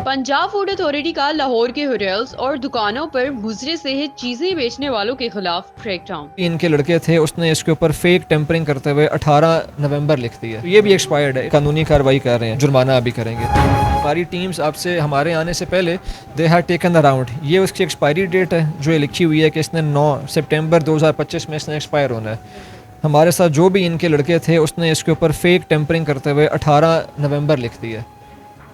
Punjab food authority का लाहौर के hotels और दुकानों पर मुजरे सेहत चीजें बेचने वालों के खिलाफ क्रैकडाउन। इनके लड़के थे, उसने इसके ऊपर फेक टेम्परिंग करते हुए 18 नवंबर लिख दिया। ये भी एक्सपायर्ड है, कानूनी कार्रवाई कर रहे हैं, जुर्माना अभी करेंगे। हमारी टीम्स आपसे हमारे आने से पहले they had taken the round. ये उसकी एक्सपायरी डेट है जो ये लिखी हुई है कि इसने 9 सितंबर 2025 में इसने एक्सपायर होना है। हमारे साथ जो भी इनके लड़के थे उसने इसके ऊपर फेक टेम्परिंग करते हुए 18 नवंबर लिख दिया।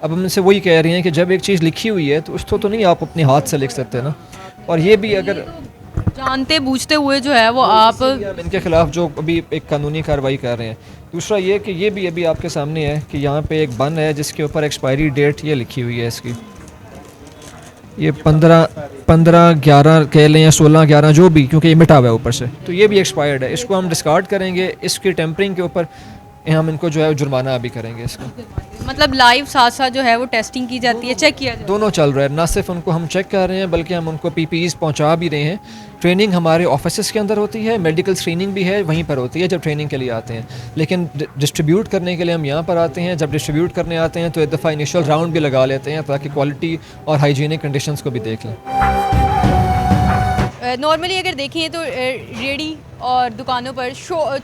अब हम इनसे वही कह रही हैं कि जब एक चीज़ लिखी हुई है तो उसको तो नहीं आप अपने हाथ से लिख सकते ना। और ये भी अगर जानते बूझते हुए जो है वो आप हम इनके खिलाफ जो अभी एक कानूनी कार्रवाई कर रहे हैं। दूसरा ये कि ये भी अभी आपके सामने है कि यहाँ पे एक बन है जिसके ऊपर एक्सपायरी डेट ये लिखी हुई है इसकी। ये 15/11 कह लें या 16/11 जो भी, क्योंकि ये मिटा हुआ है ऊपर से, तो ये भी एक्सपायर्ड है। इसको हम डिस्कार्ड करेंगे। इसकी टेम्परिंग के ऊपर हम इनको जो है जुर्माना अभी करेंगे इसका। मतलब लाइव साथ साथ जो है वो टेस्टिंग की जाती है, चेक किया जाता है। दोनों चल रहा है, ना सिर्फ उनको हम चेक कर रहे हैं बल्कि हम उनको पीपीईज पहुंचा भी रहे हैं। ट्रेनिंग हमारे ऑफिस के अंदर होती है, मेडिकल स्क्रीनिंग भी है वहीं पर होती है जब ट्रेनिंग के लिए आते हैं। लेकिन डिस्ट्रीब्यूट करने के लिए हम यहाँ पर आते हैं। जब डिस्ट्रीब्यूट करने आते हैं तो एक दफ़ा इनिशियल राउंड भी लगा लेते हैं ताकि क्वालिटी और हाइजीनिक कंडीशंस को भी देख लें। नॉर्मली अगर देखें तो रेडी और दुकानों पर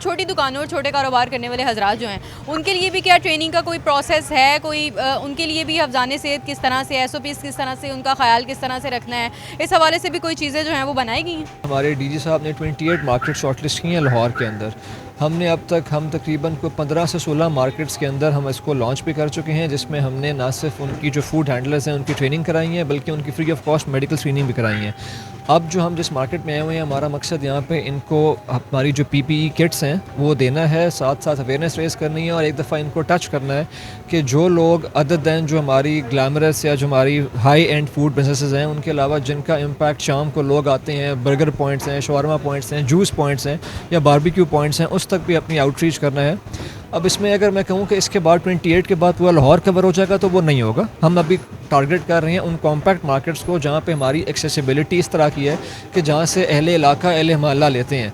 छोटी दुकानों और छोटे कारोबार करने वाले हजरात जो हैं उनके लिए भी क्या ट्रेनिंग का कोई प्रोसेस है, कोई उनके लिए भी हिफ़्ज़ान सेहत किस तरह से, SOPs किस तरह से, उनका ख्याल किस तरह से रखना है, इस हवाले से भी कोई चीज़ें जो हैं वो बनाई गई हैं? हमारे डीजी साहब ने 28 मार्केट शॉर्टलिस्ट की हैं लाहौर के अंदर। हमने अब तक तकरीबन को 15 से 16 मार्केट्स के अंदर हम इसको लॉन्च भी कर चुके हैं, जिसमें हमने ना सिर्फ उनकी जो फूड हैंडलर्स हैं उनकी ट्रेनिंग कराई है बल्कि उनकी free of cost medical screening भी कराई है। अब जो हम जिस मार्केट में आए हुए हैं, हमारा मकसद यहाँ पे इनको हमारी जो PPE किट्स हैं वो देना है, साथ साथ अवेयरनेस रेस करनी है और एक दफ़ा इनको टच करना है कि जो लोग अदर दैन जो हमारी ग्लैमरस या जो हमारी हाई एंड फूड बिजनेसेस हैं उनके अलावा जिनका इम्पैक्ट शाम को लोग आते हैं, बर्गर पॉइंट्स हैं, शवारमा पॉइंट्स हैं, जूस पॉइंट्स हैं या बारबेक्यू पॉइंट्स हैं, उस तक भी अपनी आउटरीच करना है। अब इसमें अगर मैं कहूँ कि इसके बाद 28 के बाद पूरा लाहौर कवर हो जाएगा तो वो नहीं होगा। हम अभी टारगेट कर रहे हैं उन कॉम्पैक्ट मार्केट्स को जहाँ पे हमारी एक्सेसिबिलिटी इस तरह की है कि जहाँ से अहले इलाका अहले मोहल्ला लेते हैं।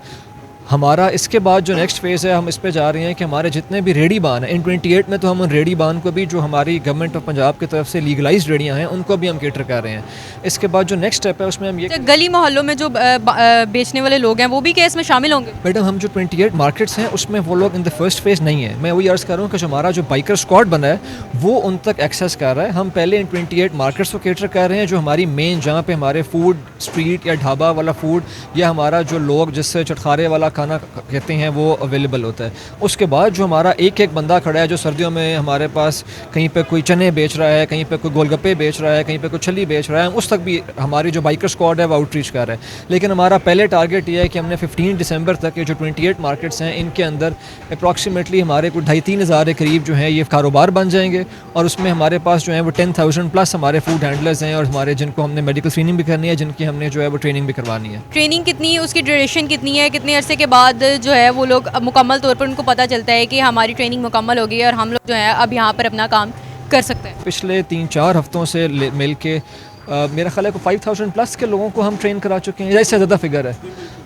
हमारा इसके बाद जो नेक्स्ट फेज़ है हम इस पे जा रहे हैं कि हमारे जितने भी रेडी बान हैं, इन 28 में तो हम उन रेडी बान को भी जो हमारी गवर्नमेंट ऑफ पंजाब की तरफ से लीगलाइज्ड रेडियाँ हैं उनको भी हम केटर कर रहे हैं। इसके बाद जो नेक्स्ट स्टेप है उसमें हम ये गली मोहल्लों में जो बेचने वाले लोग हैं वो भी क्या इसमें शामिल होंगे? मैडम, हम जो 28 मार्केट्स हैं उसमें वो लोग इन द फर्स्ट फेज़ नहीं है। मैं वही अर्ज़ कर रहा हूँ कि जो हमारा जो बाइकर स्क्वाड बना है वो उन तक एक्सेस कर रहा है। हम पहले इन 28 मार्केट्स को केटर कर रहे हैं जो हमारी मेन, जहाँ पे हमारे फूड स्ट्रीट या ढाबा वाला फूड या हमारा जो लोग जिससे चटखारे वाला खाना कहते हैं वो अवेलेबल होता है। उसके बाद जो हमारा एक एक बंदा खड़ा है जो सर्दियों में हमारे पास कहीं पे कोई चने बेच रहा है, कहीं पे कोई गोलगप्पे बेच रहा है, कहीं पे कोई छली बेच रहा है, उस तक भी हमारी जो बाइकर स्क्वाड है वो आउटरीच कर रहा है। लेकिन हमारा पहले टारगेट ये है कि हमने 15 दिसंबर तक ये जो 28 मार्केट्स हैं इनके अंदर अप्रॉक्सीमेटली हमारे को 2,500-3 हज़ार के करीब जो है ये कारोबार बन जाएंगे और उसमें हमारे पास जो है वो 10,000 प्लस हमारे फूड हैंडलर्स हैं और हमारे जिनको हमने मेडिकल स्क्रीनिंग भी करनी है, जिनकी हमने जो है वो ट्रेनिंग भी करवानी है। ट्रेनिंग कितनी है, उसकी ड्यूरेशन कितनी है, कितने अरसे के बाद जो है वो लोग मुकम्मल तौर पर उनको पता चलता है कि हमारी ट्रेनिंग मुकम्मल हो गई है और हम लोग जो है अब यहाँ पर अपना काम कर सकते हैं? पिछले 3-4 हफ्तों से मिल के मेरा ख्याल है को 5,000 प्लस के लोगों को हम ट्रेन करा चुके हैं, या इससे ज़्यादा फिगर है।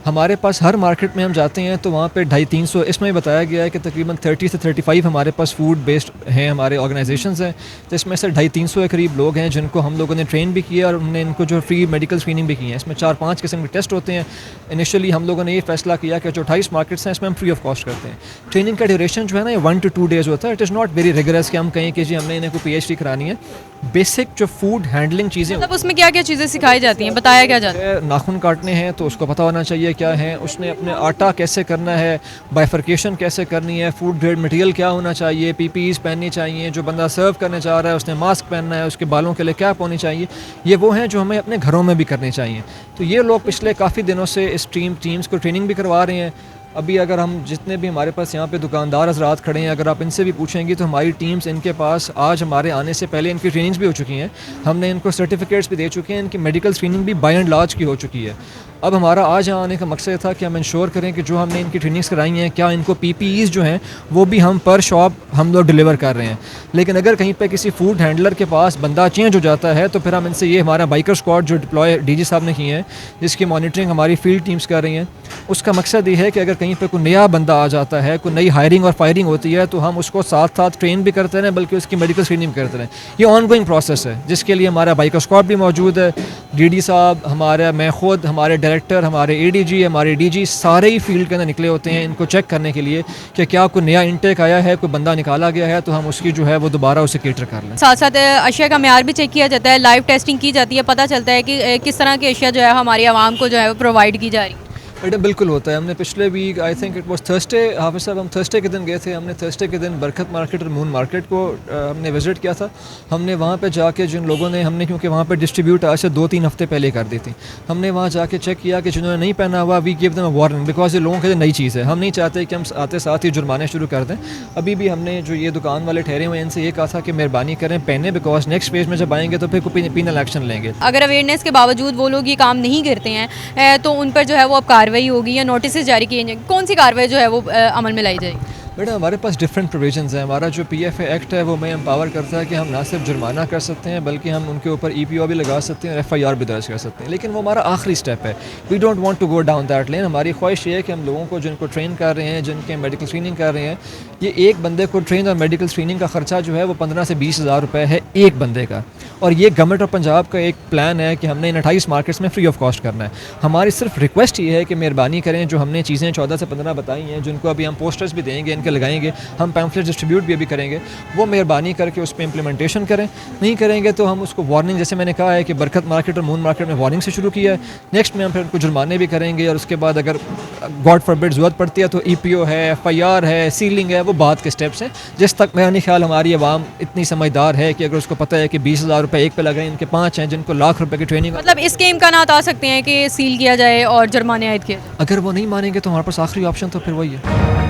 हमारे पास हर मार्केट में हम जाते हैं तो वहाँ पे 250-300, इसमें बताया गया है कि तकरीबन 30 से 35 हमारे पास फूड बेस्ड हैं, हमारे ऑर्गेनाइजेशंस हैं। तो इसमें से 250-300 के करीब लोग हैं जिनको हम लोगों ने ट्रेन भी किया और हमने इनको जो फ्री मेडिकल स्क्रीनिंग भी की है। इसमें 4-5 किस्म के टेस्ट होते हैं। इनिशियली हम लोगों ने ये फैसला किया कि जो 28 मार्केट्स हैं इसमें हम फ्री ऑफ कॉस्ट करते हैं। ट्रेनिंग का ड्यूरेशन जो है ना ये 1 to 2 डेज़ होता है। It is not very rigorous कि हम कहें कि जी हमने इन्हें कोई PhD करानी है। बेसिक जो फूड हैंडलिंग चीज़ें, मतलब उसमें क्या क्या चीज़ें सिखाई जाती हैं, बताया क्या जाता है? नाखून काटने हैं तो उसको पता होना चाहिए क्या है, उसने अपने आटा कैसे करना है, बाइफर्केशन कैसे करनी है, फूड ग्रेड मटेरियल क्या होना चाहिए, PPEs पहननी चाहिए, जो बंदा सर्व करने जा रहा है उसने मास्क पहनना है, उसके बालों के लिए कैप होनी चाहिए। ये वो हैं जो हमें अपने घरों में भी करने चाहिए। तो ये लोग पिछले काफ़ी दिनों से इस टीम्स को ट्रेनिंग भी करवा रहे हैं। अभी अगर हम जितने भी हमारे पास यहाँ पे दुकानदार हजरात खड़े हैं, अगर आप इनसे भी पूछेंगे तो हमारी टीम्स इनके पास आज हमारे आने से पहले इनकी ट्रेनिंग्स भी हो चुकी हैं। हमने इनको सर्टिफिकेट्स भी दे चुके हैं, इनकी मेडिकल स्क्रीनिंग भी बाय एंड लार्ज की हो चुकी है। अब हमारा आज यहाँ आने का मकसद था कि हम इंश्योर करें कि जो हमने इनकी ट्रेनिंग्स कराई हैं क्या इनको PPEs जो हैं वो भी हम पर शॉप हम लोग डिलीवर कर रहे हैं। लेकिन अगर कहीं पे किसी फूड हैंडलर के पास बंदा चेंज हो जाता है तो फिर हम इनसे ये हमारा बाइकर स्क्वाड जो डिप्लॉय DG साहब ने किए हैं, जिसकी मॉनिटरिंग हमारी फील्ड टीम्स कर रही हैं, उसका मकसद ये है कि अगर कहीं पर कोई नया बंदा आ जाता है, कोई नई हायरिंग और फायरिंग होती है तो हम उसको साथ साथ ट्रेन भी करते रहें, बल्कि उसकी मेडिकल स्क्रीनिंग भी करते रहें। ये ऑनगोइंग प्रोसेस है जिसके लिए हमारा बाइकर स्क्वाड भी मौजूद है। DD साहब, हमारा मैं खुद, हमारे डायरेक्टर, हमारे ADG, हमारे DG सारे ही फील्ड के अंदर निकले होते हैं इनको चेक करने के लिए कि क्या कोई नया इंटेक आया है, कोई बंदा निकाला गया है तो हम उसकी जो है वो दोबारा उसे केटर कर लें। साथ साथ अशिया का म्यार भी चेक किया जाता है, लाइव टेस्टिंग की जाती है, पता चलता है कि किस तरह की अशिया जो है हमारी आवाम को जो है वो प्रोवाइड की जा रही है। मैडम बिल्कुल होता है। हमने पिछले week I think it was Thursday, Hafiz साहब हम थर्सडे के दिन गए थे। हमने थर्सडे के दिन बरकत मार्केट और मून मार्केट को हमने विज़िट किया था। हमने वहाँ पे जाके जिन लोगों ने हमने क्योंकि वहाँ पे डिस्ट्रीब्यूट आज से 2-3 हफ्ते पहले कर दी थी, हमने वहाँ जाके चेक किया कि जिन्होंने नहीं पहना हुआ we give them a warning because ये लोगों के लिए नई चीज़ है। हम नहीं चाहते कि हम आते साथ ही जुर्माने शुरू कर दें। अभी भी हमने जो ये दुकान वाले ठहरे हुए हैं इनसे ये कहा था कि मेहरबानी करें पहने, बिकॉज नेक्स्ट फेज में जब आएंगे तो फिर कोई पीनल एक्शन लेंगे। अगर अवेयरनेस के बावजूद वो लोग ये काम नहीं करते हैं तो उन पर जो है वो अब कार्रवाई होगी या नोटिस जारी किए जाएंगे? कौन सी कार्रवाई जो है वो अमल में लाई जाएगी? बेटा हमारे पास डिफरेंट प्रोविजंस हैं। हमारा जो PFA एक्ट है वो हमें एम्पावर करता है कि हम ना सिर्फ जुर्माना कर सकते हैं बल्कि हम उनके ऊपर EPO भी लगा सकते हैं और FIR भी दर्ज कर सकते हैं। लेकिन वो हमारा आखिरी स्टेप है। We don't want to go down that lane. हमारी ख्वाहिश ये है कि हम लोगों को जिनको ट्रेन कर रहे हैं, जिनके मेडिकल स्क्रीनिंग कर रहे हैं, ये एक बंदे को ट्रेन और मेडिकल स्क्रीनिंग का ख़र्चा जो है वो 15 से 20 हज़ार रुपये है एक बंदे का। और ये गवर्नमेंट ऑफ पंजाब का एक प्लान है कि हमने इन 28 मार्केट्स में फ्री ऑफ कॉस्ट करना है। हमारी सिर्फ रिक्वेस्ट ये है कि मेहरबानी करें, जो हमने चीज़ें 14 से 15 बताई हैं जिनको अभी हम पोस्टर्स भी देंगे, इनके लगाएंगे, हम पैम्फलेट डिस्ट्रीब्यूट भी अभी करेंगे, वो मेहरबानी करके उस पर इम्प्लीमेंटेशन करें। नहीं करेंगे तो हम उसको वार्निंग, जैसे मैंने कहा है कि बरकत मार्केट और मून मार्केट में वार्निंग से शुरू किया है, नेक्स्ट में हम फिर उनको जुर्माने भी करेंगे और उसके बाद अगर गॉड फॉरबिड ज़रूरत पड़ती है तो EPO है, FIR है, सीलिंग है, वो बाद के स्टेप्स हैं। जिस तक मेरा नहीं ख्याल हमारी आवाम इतनी समझदार है कि अगर उसको पता है कि 20 हज़ार रुपये एक पे लग रहे हैं, इनके 5 हैं जिनको लाख रुपए की ट्रेनिंग, मतलब इसके इम्कानात आ सकते हैं कि सील किया जाए और जुर्माने आयद किए जाए। अगर वो नहीं मानेंगे तो हमारे पास आखिरी ऑप्शन तो फिर वही है।